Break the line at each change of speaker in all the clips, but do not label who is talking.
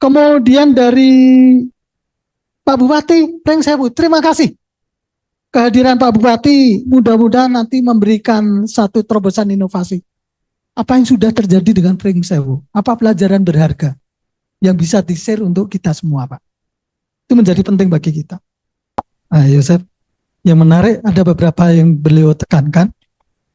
Kemudian dari Pak Bupati Pringsewu, terima kasih kehadiran Pak Bupati, mudah-mudahan nanti memberikan satu terobosan inovasi. Apa yang sudah terjadi dengan Pringsewu? Apa pelajaran berharga yang bisa di-share untuk kita semua, Pak? Itu menjadi penting bagi kita. Nah, Yosef, yang menarik ada beberapa yang beliau tekankan,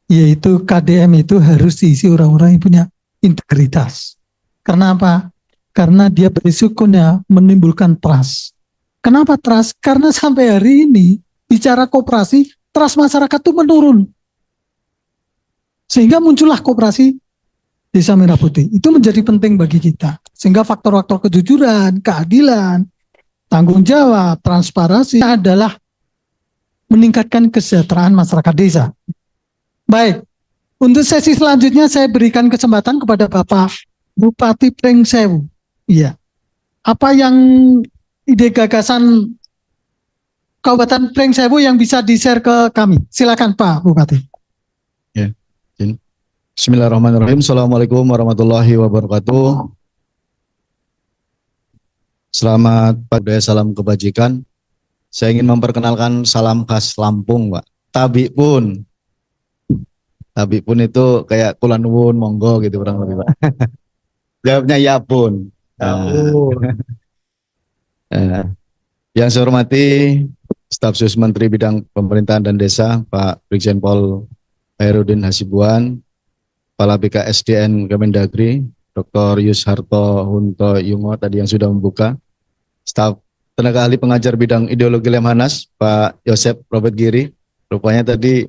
yaitu KDM itu harus diisi orang-orang yang punya integritas. Karena apa? Karena dia berisikonya menimbulkan trust. Kenapa trust? Karena sampai hari ini bicara koperasi, trust masyarakat itu menurun. Sehingga muncullah koperasi Desa Merah Putih. Itu menjadi penting bagi kita. Sehingga faktor-faktor kejujuran, keadilan, tanggung jawab, transparansi adalah meningkatkan kesejahteraan masyarakat desa. Baik, untuk sesi selanjutnya saya berikan kesempatan kepada Bapak Bupati Pringsewu. Iya. Apa yang ide gagasan Kabupaten Pringsewu yang bisa di-share ke kami? Silakan Pak Bupati.
Ya, Bismillahirrahmanirrahim. Assalamualaikum warahmatullahi wabarakatuh. Selamat pagi, salam kebajikan. Saya ingin memperkenalkan salam khas Lampung, Pak. Tabi pun itu kayak kula nuwun, monggo gitu kurang lebih, Pak. Jawabnya ya pun. Yang saya hormati Staf Sus Menteri Bidang Pemerintahan dan Desa, Pak Brigjen Pol Hairudin Hasibuan, Kepala BKSDN Kemendagri, Dr. Yusharto Hunto Yungo tadi yang sudah membuka, Staf Tenaga Ahli Pengajar Bidang Ideologi Lemhanas, Pak Yosep Robert Giri, rupanya tadi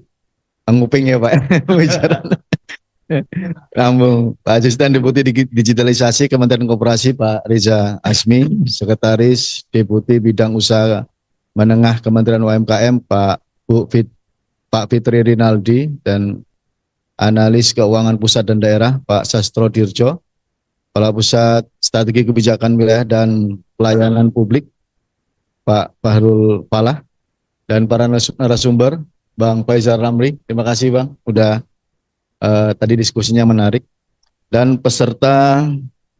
nguping ya Pak, bicara. Lambung, Pak Asisten Deputi Digitalisasi Kementerian Koperasi Pak Riza Asmi, Sekretaris Deputi Bidang Usaha Menengah Kementerian UMKM Pak Fitri Rinaldi, dan Analis Keuangan Pusat dan Daerah Pak Sastro Dirjo, Kepala Pusat Strategi Kebijakan Wilayah dan Pelayanan Publik Pak Fahrul Falah, dan para narasumber Bang Faizal Ramli. Terima kasih Bang, udah tadi diskusinya menarik, dan peserta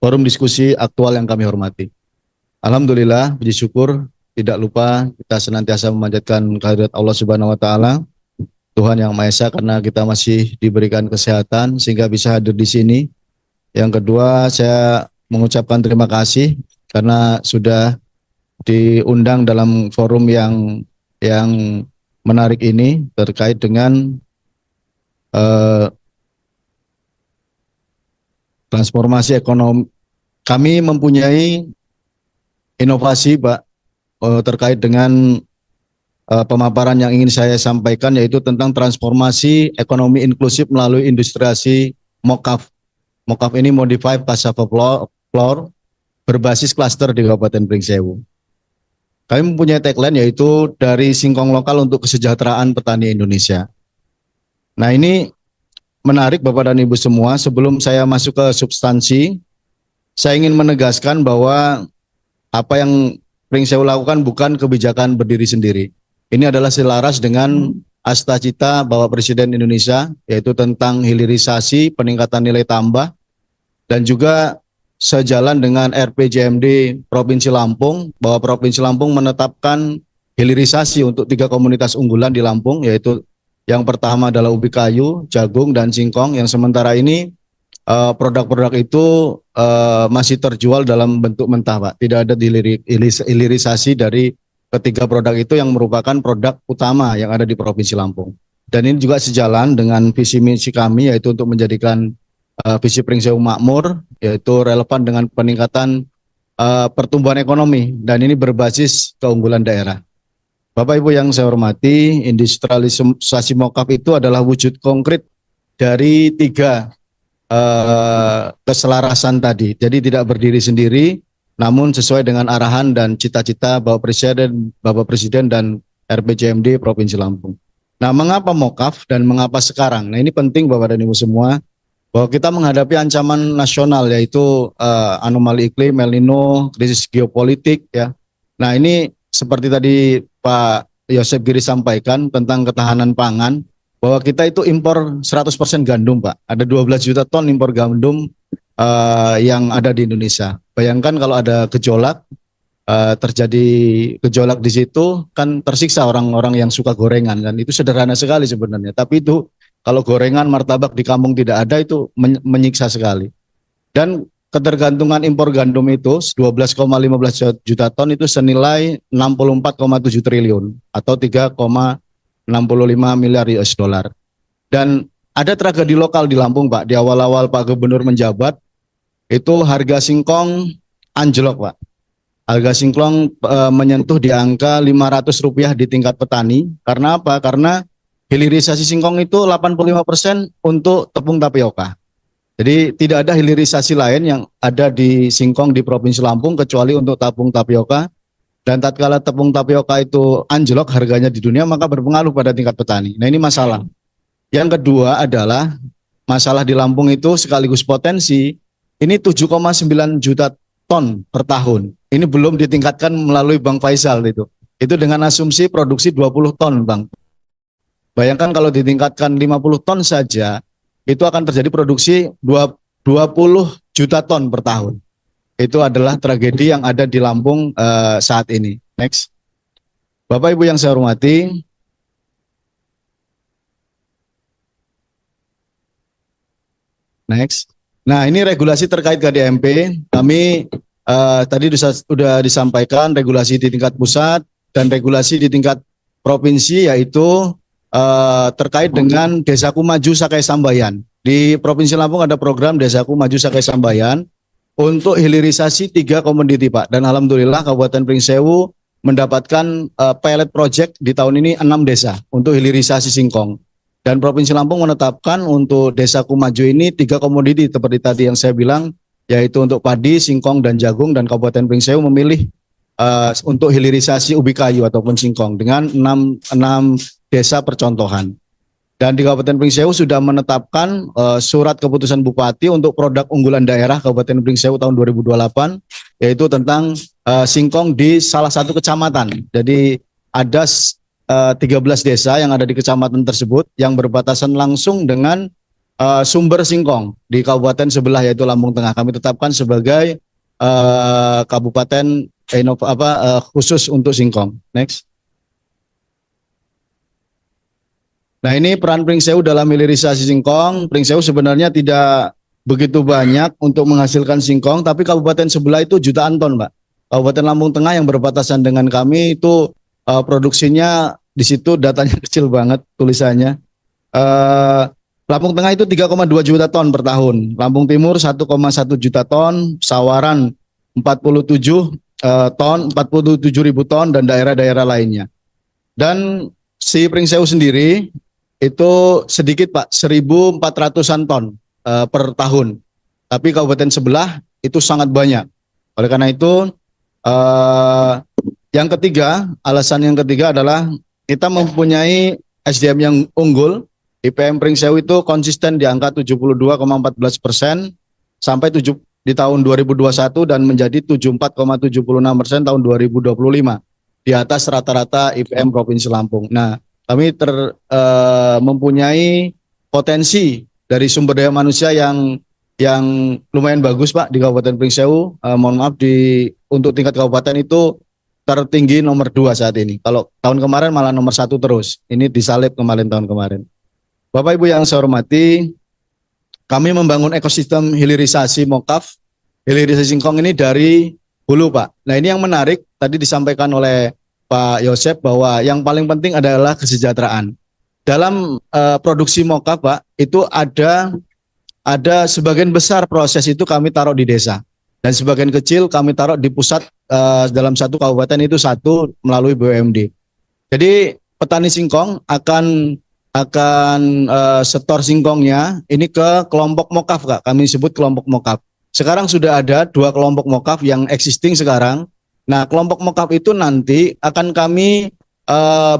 forum diskusi aktual yang kami hormati. Alhamdulillah, puji syukur, tidak lupa kita senantiasa memanjatkan kehadirat Allah Subhanahu wa taala, Tuhan Yang Maha Esa, karena kita masih diberikan kesehatan sehingga bisa hadir di sini. Yang kedua, saya mengucapkan terima kasih karena sudah diundang dalam forum yang menarik ini terkait dengan transformasi ekonomi. Kami mempunyai inovasi Pak terkait dengan pemaparan yang ingin saya sampaikan, yaitu tentang transformasi ekonomi inklusif melalui industriasi MOCAF. MOCAF ini Modified Cassava Flour, berbasis klaster di Kabupaten Pringsewu. Kami mempunyai tagline yaitu dari singkong lokal untuk kesejahteraan petani Indonesia. Nah, ini menarik Bapak dan Ibu semua. Sebelum saya masuk ke substansi, saya ingin menegaskan bahwa apa yang Pringsewu lakukan bukan kebijakan berdiri sendiri. Ini adalah selaras dengan cita Bapak Presiden Indonesia, yaitu tentang hilirisasi, peningkatan nilai tambah, dan juga sejalan dengan RPJMD Provinsi Lampung, bahwa Provinsi Lampung menetapkan hilirisasi untuk 3 komunitas unggulan di Lampung, yaitu yang pertama adalah ubi kayu, jagung, dan singkong, yang sementara ini produk-produk itu masih terjual dalam bentuk mentah Pak. Tidak ada hilirisasi dari ketiga produk itu yang merupakan produk utama yang ada di Provinsi Lampung. Dan ini juga sejalan dengan visi misi kami, yaitu untuk menjadikan visi Pringsewu makmur, yaitu relevan dengan peningkatan pertumbuhan ekonomi, dan ini berbasis keunggulan daerah. Bapak Ibu yang saya hormati, industrialisasi MOCAF itu adalah wujud konkret dari 3 keselarasan tadi. Jadi tidak berdiri sendiri, namun sesuai dengan arahan dan cita-cita Bapak Presiden dan RPJMD Provinsi Lampung. Nah, mengapa MOCAF dan mengapa sekarang? Nah, ini penting Bapak dan Ibu semua, bahwa kita menghadapi ancaman nasional, yaitu anomali iklim, El Nino, krisis geopolitik ya. Nah, ini seperti tadi Pak Yosep Giri sampaikan tentang ketahanan pangan, bahwa kita itu impor 100% gandum Pak. Ada 12 juta ton impor gandum yang ada di Indonesia. Bayangkan kalau ada gejolak, terjadi gejolak di situ, kan tersiksa orang-orang yang suka gorengan, dan itu sederhana sekali sebenarnya. Tapi itu kalau gorengan, martabak di kampung tidak ada, itu menyiksa sekali. Dan ketergantungan impor gandum itu 12,15 juta ton itu senilai 64,7 triliun atau 3,65 miliar US dollar. Dan ada tragedi lokal di Lampung, Pak. Di awal-awal Pak Gubernur menjabat, itu harga singkong anjlok, Pak. Harga singkong menyentuh di angka Rp500 di tingkat petani. Karena apa? Karena hilirisasi singkong itu 85% untuk tepung tapioka. Jadi tidak ada hilirisasi lain yang ada di singkong di Provinsi Lampung kecuali untuk tepung tapioka. Dan tatkala tepung tapioka itu anjlok harganya di dunia, maka berpengaruh pada tingkat petani. Nah, ini masalah. Yang kedua adalah masalah di Lampung itu sekaligus potensi, ini 7,9 juta ton per tahun. Ini belum ditingkatkan melalui Bang Faisal itu. Itu dengan asumsi produksi 20 ton, Bang. Bayangkan kalau ditingkatkan 50 ton saja, itu akan terjadi produksi 20 juta ton per tahun. Itu adalah tragedi yang ada di Lampung saat ini. Next. Bapak Ibu yang saya hormati, next. Nah, ini regulasi terkait KDMP. Kami tadi sudah disampaikan regulasi di tingkat pusat dan regulasi di tingkat provinsi, yaitu terkait dengan Desaku Maju Sakai Sambayan. Di Provinsi Lampung ada program Desaku Maju Sakai Sambayan untuk hilirisasi 3 komoditi, Pak. Dan alhamdulillah Kabupaten Pringsewu mendapatkan pilot project di tahun ini 6 desa untuk hilirisasi singkong. Dan Provinsi Lampung menetapkan untuk Desaku Maju ini 3 komoditi seperti tadi yang saya bilang, yaitu untuk padi, singkong, dan jagung. Dan Kabupaten Pringsewu memilih untuk hilirisasi ubi kayu ataupun singkong dengan 6 desa percontohan. Dan di Kabupaten Pringsewu sudah menetapkan surat keputusan Bupati untuk produk unggulan daerah Kabupaten Pringsewu tahun 2028, yaitu tentang singkong di salah satu kecamatan. Jadi ada 13 desa yang ada di kecamatan tersebut yang berbatasan langsung dengan sumber singkong di kabupaten sebelah, yaitu Lampung Tengah. Kami tetapkan sebagai kabupaten khusus untuk singkong. Next. Nah, ini peran Pringsewu dalam hilirisasi singkong. Pringsewu sebenarnya tidak begitu banyak untuk menghasilkan singkong, tapi kabupaten sebelah itu jutaan ton, Pak. Kabupaten Lampung Tengah yang berbatasan dengan kami itu produksinya di situ datanya kecil banget tulisannya. Lampung Tengah itu 3,2 juta ton per tahun. Lampung Timur 1,1 juta ton, Sawaran 47 ton, 47.000 ton, dan daerah-daerah lainnya. Dan si Pringsewu sendiri itu sedikit, Pak, 1.400-an ton per tahun. Tapi kabupaten sebelah itu sangat banyak. Oleh karena itu, yang ketiga, alasan yang ketiga adalah kita mempunyai SDM yang unggul. IPM Pringsewu itu konsisten di angka 72,14% sampai di tahun 2021 dan menjadi 74,76% tahun 2025, di atas rata-rata IPM Provinsi Lampung. Nah, kami mempunyai potensi dari sumber daya manusia yang lumayan bagus, Pak, di Kabupaten Pringsewu. Mohon maaf, untuk tingkat kabupaten itu tertinggi nomor 2 saat ini. Kalau tahun kemarin malah nomor 1 terus. Ini disalib tahun kemarin. Bapak Ibu yang saya hormati, kami membangun ekosistem hilirisasi mokaf, hilirisasi singkong ini dari hulu, Pak. Nah, ini yang menarik, tadi disampaikan oleh Pak Yosep bahwa yang paling penting adalah kesejahteraan. Dalam produksi mokaf, Pak, itu ada sebagian besar proses itu kami taruh di desa. Dan sebagian kecil kami taruh di pusat dalam satu kabupaten itu satu melalui BUMD. Jadi petani singkong akan setor singkongnya ini ke kelompok mokaf, Kak. Kami sebut kelompok mokaf. Sekarang sudah ada 2 kelompok mokaf yang existing sekarang. Nah, kelompok mokaf itu nanti akan kami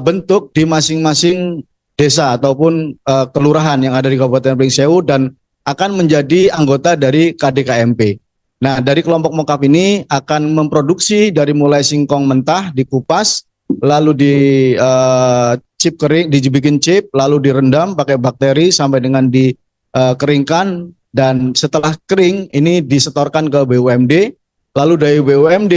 bentuk di masing-masing desa ataupun kelurahan yang ada di Kabupaten Pringsewu dan akan menjadi anggota dari KDKMP. Nah, dari kelompok mokaf ini akan memproduksi dari mulai singkong mentah dikupas, lalu di chip kering, dibikin chip, lalu direndam pakai bakteri sampai dengan dikeringkan, dan setelah kering ini disetorkan ke BUMD. Lalu dari BUMD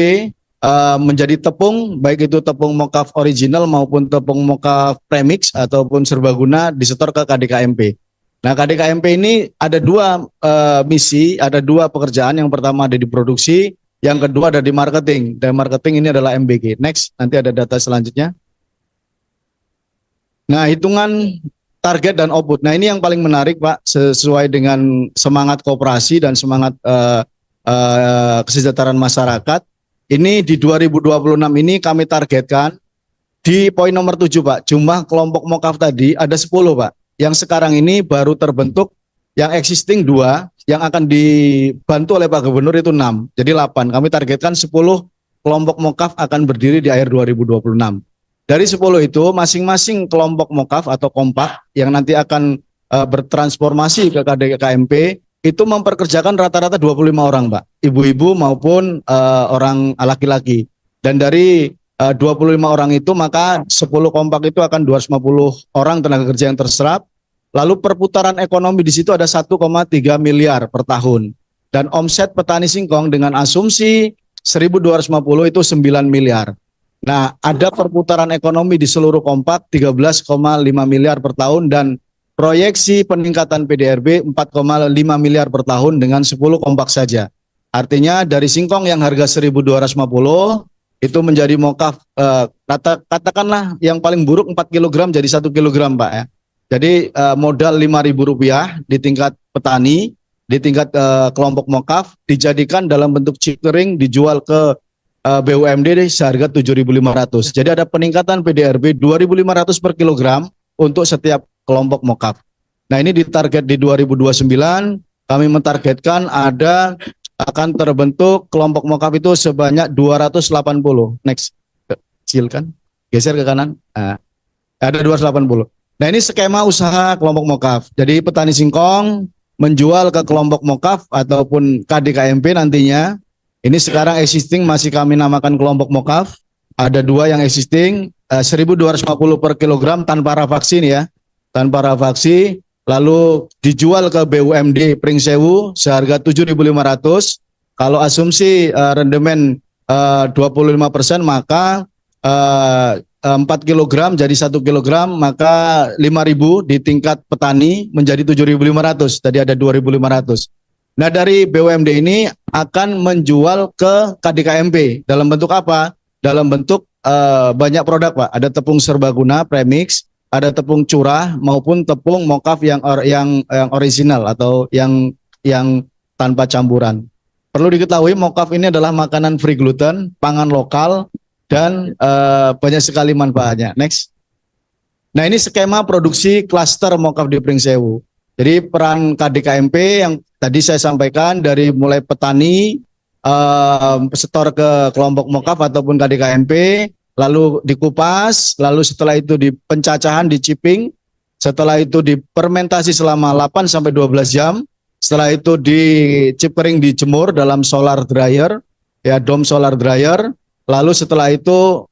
menjadi tepung, baik itu tepung mokaf original maupun tepung mokaf premix ataupun serbaguna disetor ke KDKMP. Nah, KDKMP ini ada dua misi, ada dua pekerjaan. Yang pertama ada di produksi, yang kedua ada di marketing. Dan marketing ini adalah MBG. Next, nanti ada data selanjutnya. Nah, hitungan target dan output. Nah, ini yang paling menarik, Pak, sesuai dengan semangat kooperasi dan semangat kesejahteraan masyarakat. Ini di 2026 ini kami targetkan di poin nomor 7, Pak. Jumlah kelompok mokaf tadi ada 10, Pak. Yang sekarang ini baru terbentuk, yang existing 2, yang akan dibantu oleh Pak Gubernur itu 6. Jadi 8. Kami targetkan 10 kelompok mokaf akan berdiri di akhir 2026. Dari 10 itu, masing-masing kelompok mokaf atau kompak yang nanti akan bertransformasi ke KDKMP itu memperkerjakan rata-rata 25 orang, Pak. Ibu-ibu maupun orang laki-laki. Dan dari 25 orang itu, maka 10 kompak itu akan 250 orang tenaga kerja yang terserap. Lalu perputaran ekonomi di situ ada 1,3 miliar per tahun. Dan omset petani singkong dengan asumsi 1.250 itu 9 miliar. Nah, ada perputaran ekonomi di seluruh kompak 13,5 miliar per tahun dan proyeksi peningkatan PDRB 4,5 miliar per tahun dengan 10 kompak saja. Artinya dari singkong yang harga 1.250 itu menjadi mokaf katakanlah yang paling buruk 4 kg jadi 1 kg, Pak, ya. Jadi modal Rp5.000 di tingkat petani, di tingkat kelompok mokaf dijadikan dalam bentuk chip kering dijual ke BUMD seharga 7.500. Jadi ada peningkatan PDRB 2.500 per kilogram untuk setiap kelompok mokaf. Nah, ini ditarget di 2029 kami mentargetkan ada akan terbentuk kelompok mokaf itu sebanyak 280. Next, kecilkan, geser ke kanan. Nah, ada 280. Nah, ini skema usaha kelompok mokaf. Jadi petani singkong menjual ke kelompok mokaf ataupun KDKMP nantinya. Ini sekarang existing masih kami namakan kelompok mokaf. Ada 2 yang existing, 1.250 per kilogram tanpa rafaksin, ya. Tanpa rafaksi, lalu dijual ke BUMD Pringsewu seharga 7.500. Kalau asumsi rendemen 25%, maka 4 kg jadi 1 kg, maka 5.000 di tingkat petani menjadi 7.500. Tadi ada 2.500. Nah, dari BUMD ini akan menjual ke KDKMP dalam bentuk apa? Dalam bentuk banyak produk, Pak. Ada tepung serbaguna premix, ada tepung curah maupun tepung mokaf yang original atau yang tanpa campuran. Perlu diketahui mokaf ini adalah makanan free gluten, pangan lokal, dan banyak sekali manfaatnya. Next. Nah, ini skema produksi klaster mokaf di Pringsewu. Jadi peran KDKMP yang tadi saya sampaikan dari mulai petani, setor ke kelompok mokaf ataupun KDKMP, lalu dikupas, lalu setelah itu di pencacahan, di chipping, setelah itu difermentasi selama 8 sampai 12 jam, setelah itu di chip kering dijemur dalam solar dryer, ya, dome solar dryer. Lalu setelah itu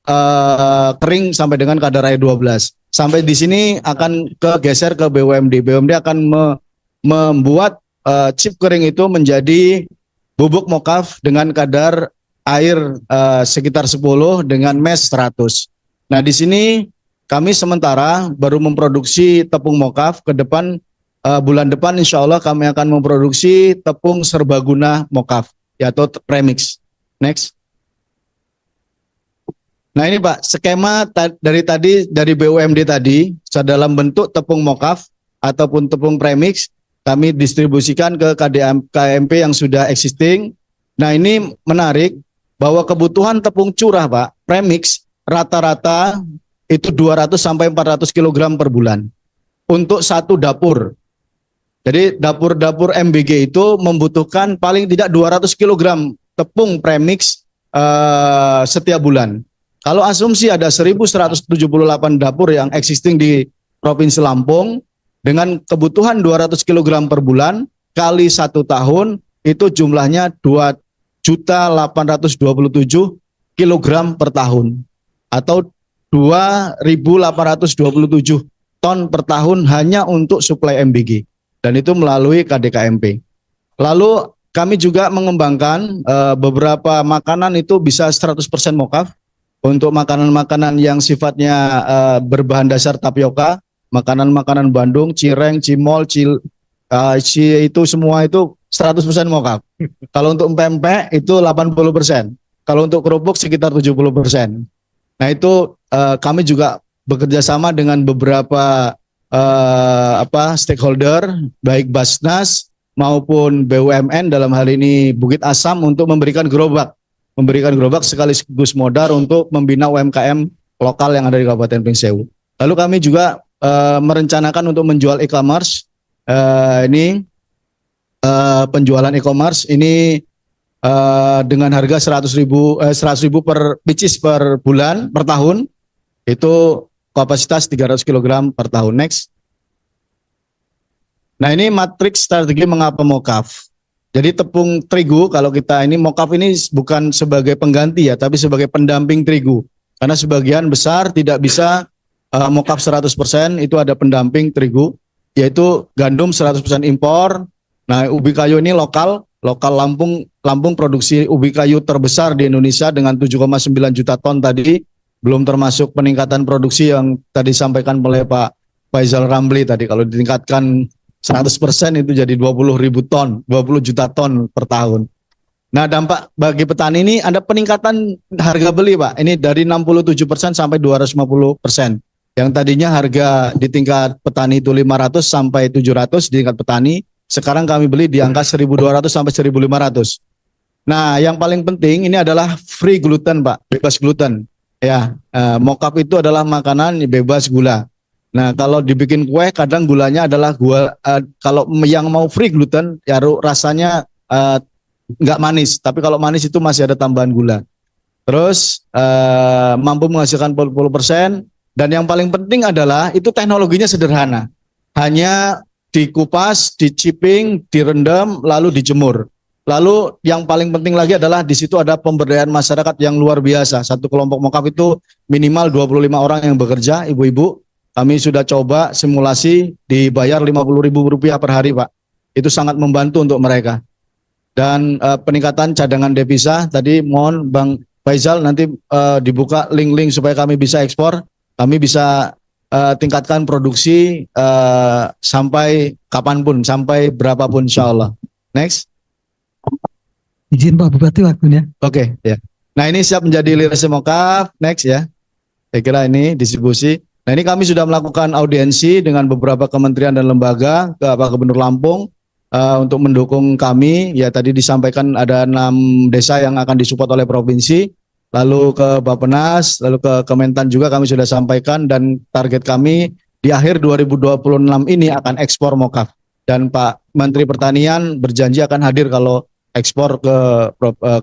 kering sampai dengan kadar air 12. Sampai di sini akan geser ke BUMD. BUMD akan membuat chip kering itu menjadi bubuk mokaf dengan kadar air sekitar 10 dengan mesh 100. Nah, di sini kami sementara baru memproduksi tepung mokaf. Ke depan bulan depan insya Allah kami akan memproduksi tepung serbaguna mokaf, yaitu premix. Next. Nah, ini Pak, skema dari BUMD tadi dalam bentuk tepung mokaf ataupun tepung premix kami distribusikan ke KDKMP yang sudah existing. Nah, ini menarik bahwa kebutuhan tepung curah, Pak, premix rata-rata itu 200 sampai 400 kg per bulan untuk satu dapur. Jadi dapur-dapur MBG itu membutuhkan paling tidak 200 kg tepung premix setiap bulan. Kalau asumsi ada 1.178 dapur yang existing di Provinsi Lampung dengan kebutuhan 200 kg per bulan kali 1 tahun itu jumlahnya 2.827 kg per tahun atau 2.827 ton per tahun hanya untuk suplai MBG dan itu melalui KDKMP. Lalu kami juga mengembangkan beberapa makanan itu bisa 100% mokaf. Untuk makanan-makanan yang sifatnya berbahan dasar tapioka, makanan-makanan Bandung, cireng, cimol, itu semua itu 100% mokaf. Kalau untuk pempek itu 80%. Kalau untuk kerupuk sekitar 70%. Nah itu kami juga bekerja sama dengan beberapa stakeholder, baik Basnas maupun BUMN dalam hal ini Bukit Asam untuk memberikan gerobak sekaligus modal untuk membina UMKM lokal yang ada di Kabupaten Pringsewu. Lalu kami juga merencanakan untuk menjual e-commerce. Penjualan e-commerce ini dengan harga 100.000 per pieces per bulan per tahun, itu kapasitas 300 kg per tahun. Next. Nah ini matriks strategi mengapa mokaf. Jadi tepung terigu, kalau kita ini mokaf ini bukan sebagai pengganti ya, tapi sebagai pendamping terigu. Karena sebagian besar tidak bisa mokaf 100%, itu ada pendamping terigu, yaitu gandum 100% impor. Nah ubi kayu ini lokal Lampung produksi ubi kayu terbesar di Indonesia dengan 7,9 juta ton tadi, belum termasuk peningkatan produksi yang tadi disampaikan oleh Pak Faisal Ramli tadi. Kalau ditingkatkan 100% itu jadi 20 juta ton per tahun. Nah dampak bagi petani ini ada peningkatan harga beli Pak, ini dari 67% sampai 250%. Yang tadinya harga di tingkat petani itu 500 sampai 700 di tingkat petani, sekarang kami beli di angka 1.200 sampai 1.500. Nah, yang paling penting ini adalah free gluten, Pak, bebas gluten. Ya, mokaf itu adalah makanan bebas gula. Nah, kalau dibikin kue, kadang gulanya adalah kalau yang mau free gluten, ya rasanya nggak manis. Tapi kalau manis itu masih ada tambahan gula. Terus mampu menghasilkan 40%. Dan yang paling penting adalah itu teknologinya sederhana. Hanya dikupas, dicipping, direndam, lalu dijemur. Lalu yang paling penting lagi adalah di situ ada pemberdayaan masyarakat yang luar biasa. Satu kelompok mokaf itu minimal 25 orang yang bekerja, ibu-ibu. Kami sudah coba simulasi dibayar Rp50.000 per hari, Pak. Itu sangat membantu untuk mereka. Dan peningkatan cadangan devisa, tadi mohon Bang Faisal nanti dibuka link-link supaya kami bisa ekspor. Kami bisa tingkatkan produksi sampai kapanpun, sampai berapapun insya Allah. Next.
Izin Pak Bupati waktunya.
Oke, ya. Nah ini siap menjadi lisensi mokaf. Next ya. Saya kira ini distribusi. Nah ini kami sudah melakukan audiensi dengan beberapa kementerian dan lembaga ke Pak Gubernur Lampung untuk mendukung kami. Ya tadi disampaikan ada 6 desa yang akan disupport oleh provinsi. Lalu ke Bappenas, lalu ke Kementan juga kami sudah sampaikan, dan target kami di akhir 2026 ini akan ekspor mokaf. Dan Pak Menteri Pertanian berjanji akan hadir kalau ekspor ke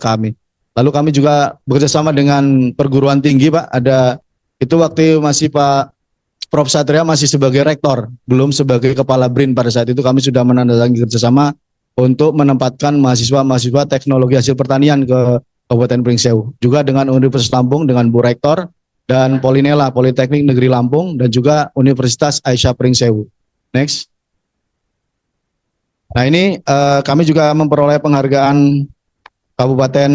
kami. Lalu kami juga bekerjasama dengan perguruan tinggi Pak, ada itu waktu masih Pak Prof. Satria masih sebagai rektor, belum sebagai kepala BRIN pada saat itu. Kami sudah menandatangani kerjasama untuk menempatkan mahasiswa-mahasiswa teknologi hasil pertanian ke Kabupaten Pringsewu, juga dengan Universitas Lampung dengan Bu Rektor, dan Polinela Politeknik Negeri Lampung, dan juga Universitas Aisyah Pringsewu. Next. Nah ini kami juga memperoleh penghargaan Kabupaten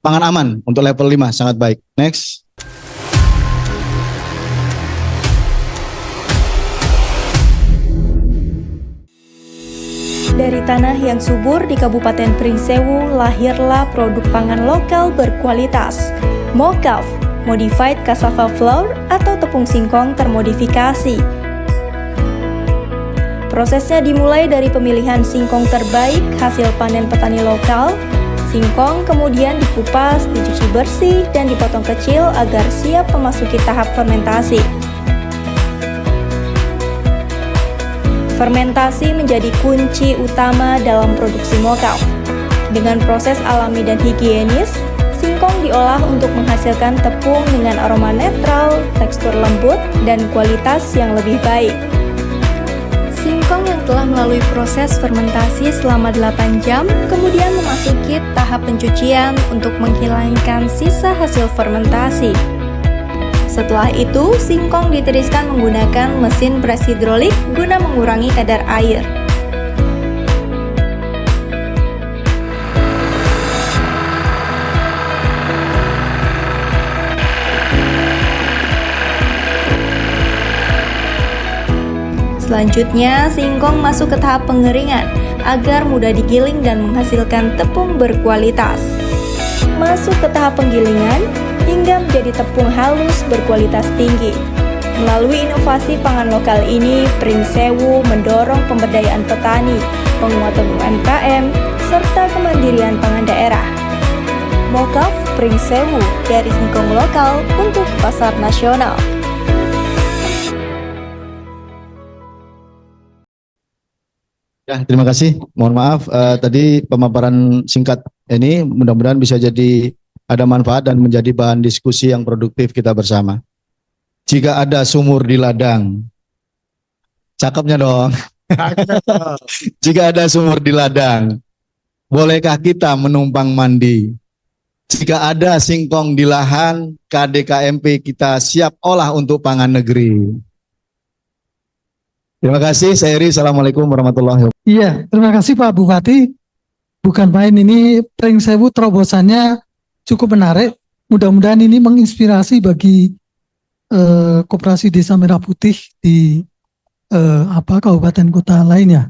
pangan aman untuk level 5, sangat baik. Next.
Dari tanah yang subur di Kabupaten Pringsewu, lahirlah produk pangan lokal berkualitas. Mokaf, Modified Cassava Flour atau tepung singkong termodifikasi. Prosesnya dimulai dari pemilihan singkong terbaik hasil panen petani lokal. Singkong kemudian dikupas, dicuci bersih, dan dipotong kecil agar siap memasuki tahap fermentasi. Fermentasi menjadi kunci utama dalam produksi mokaf. Dengan proses alami dan higienis, singkong diolah untuk menghasilkan tepung dengan aroma netral, tekstur lembut, dan kualitas yang lebih baik. Singkong yang telah melalui proses fermentasi selama 8 jam, kemudian memasuki tahap pencucian untuk menghilangkan sisa hasil fermentasi. Setelah itu, singkong ditiriskan menggunakan mesin pres hidrolik guna mengurangi kadar air. Selanjutnya, singkong masuk ke tahap pengeringan agar mudah digiling dan menghasilkan tepung berkualitas. Masuk ke tahap penggilingan hingga menjadi tepung halus berkualitas tinggi. Melalui inovasi pangan lokal ini, Pringsewu mendorong pemberdayaan petani, penguatan UMKM, serta kemandirian pangan daerah. Mokaf Pringsewu dari singkong lokal untuk pasar nasional.
Ya, terima kasih. Mohon maaf tadi pemaparan singkat ini mudah-mudahan bisa jadi ada manfaat dan menjadi bahan diskusi yang produktif kita bersama. Jika ada sumur di ladang, cakepnya dong. Jika ada sumur di ladang, bolehkah kita menumpang mandi? Jika ada singkong di lahan, KDKMP kita siap olah untuk pangan negeri. Terima kasih, saya Eri. Assalamualaikum warahmatullahi wabarakatuh.
Iya, terima kasih Pak Bupati. Bukan main ini, Pringsewu terobosannya cukup menarik. Mudah-mudahan ini menginspirasi bagi koperasi Desa Merah Putih di kabupaten kota lainnya.